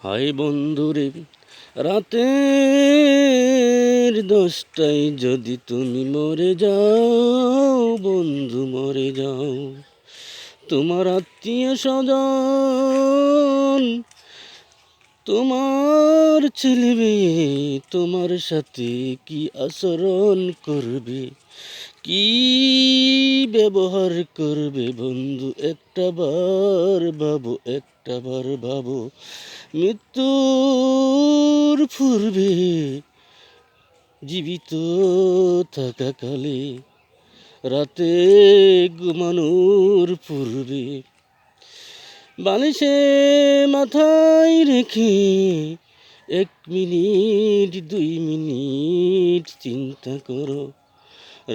হায় বন্ধুরে, রাতের 10টায় যদি তুমি মরে যাও, বন্ধু মরে যাও, তোমার আত্মীয় স্বজন, তোমার ছেলে মেয়ে তোমার সাথে কি আচরণ করবে, কি ব্যবহার করবে বন্ধু, একটাবার ভাবো, একটাবার ভাবো। মৃত্যুর পূর্বে, জীবিত থাকাকালে, রাতে ঘুমানোর পূর্বে, বালিশে মাথায় রেখে 1 মিনিট 2 মিনিট চিন্তা করো।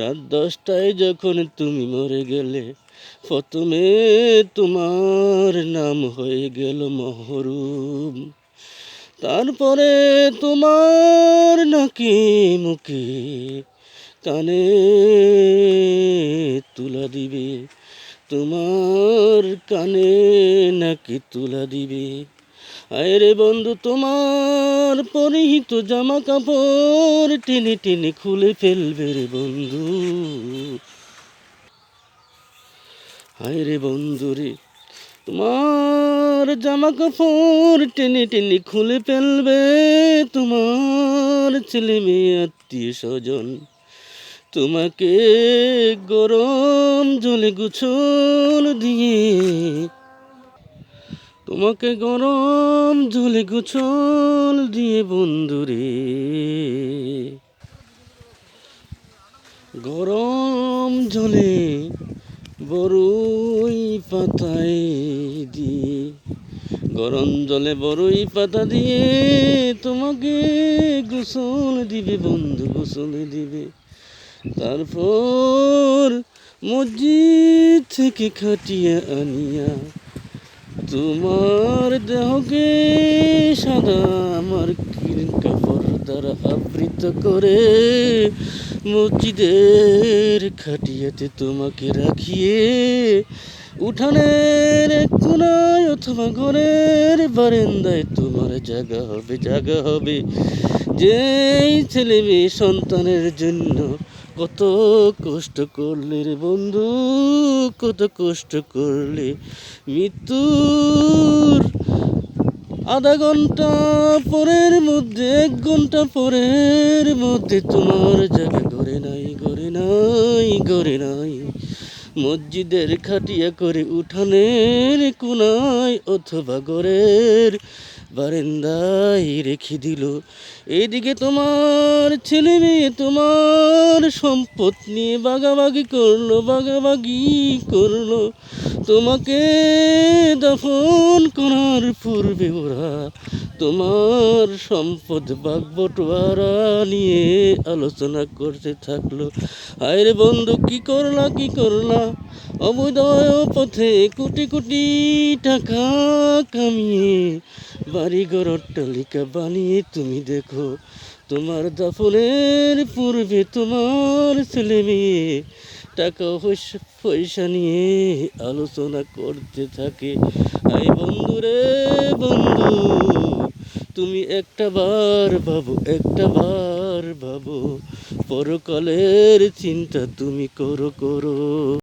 রাত 10টায় যখন তুমি মরে গেলে, প্রথমে তোমার নাম হয়ে গেল মহরুম, তারপরে তোমার নাকে মুখে কানে তুলা দিবে, তোমার কানে নাকি তুলা দিবে। আরে বন্ধু, তোমার পরিহিত জামা কাপড় টেনে টেনে খুলে ফেলবে রে বন্ধু। আরে বন্ধু রে, তোমার জামা কাপড় টেনে টেনে খুলে ফেলবে তোমার ছেলে মেয়ে আত্মীয় স্বজন। তোমাকে গরম জলে গোসল দিয়ে, তোমাকে গরম জলে গোসল দিয়ে বন্ধুরে, গরম জলে বড়ই পাতায় দিয়ে, গরম জলে বড়ই পাতা দিয়ে তোমাকে গোসল দিবে বন্ধু, গোসল দিবে। তারপর মসজিদ থেকে খাটিয়া আনিয়া তোমার দেহকে সাদা আমার কাপড় দ্বারা আবৃত করে মসজিদের খাটিয়াতে তোমাকে রাখিয়ে উঠানের এক কোনায় অথবা ঘরের বারান্দায় তোমার জায়গা হবে, জায়গা হবে। যেই ছেলে মেয়ে সন্তানের জন্য কত কষ্ট করলে রে বন্ধু, কত কষ্ট করলে। মৃত্যুর আধা ঘন্টা পরের মধ্যে, 1 ঘন্টা পরের মধ্যে তোমার জায়গা ঘরে নাই, ঘরে নাই, ঘরে নাই। মসজিদের খাটিয়া করে উঠানের কোনায় অথবা ঘরের বারান্দায় রেখে দিল। এইদিকে তোমার ছেলে মেয়ে তোমার সম্পদ নিয়ে ভাগাভাগি করলো, ভাগাভাগি করলো। তোমাকে দাফন করার পূর্বে ওরা তোমার সম্পদ ভাগ বটোয়ারা নিয়ে আলোচনা করতে থাকলো। আরে বন্ধু, কি করলা, কি করলা? অবৈধ পথে কোটি কোটি টাকা কামিয়ে বাড়িঘর অট্টালিকা বানিয়ে তুমি দেখো, তোমার দাফনের পূর্বে তোমার ছেলে মেয়ে টাকা পয়সা নিয়ে আলোচনা করতে থাকে। আই বন্ধু রে বন্ধু, তুমি একটাবার ভাবো, একটাবার ভাবো, পরকালের চিন্তা তুমি করো, করো।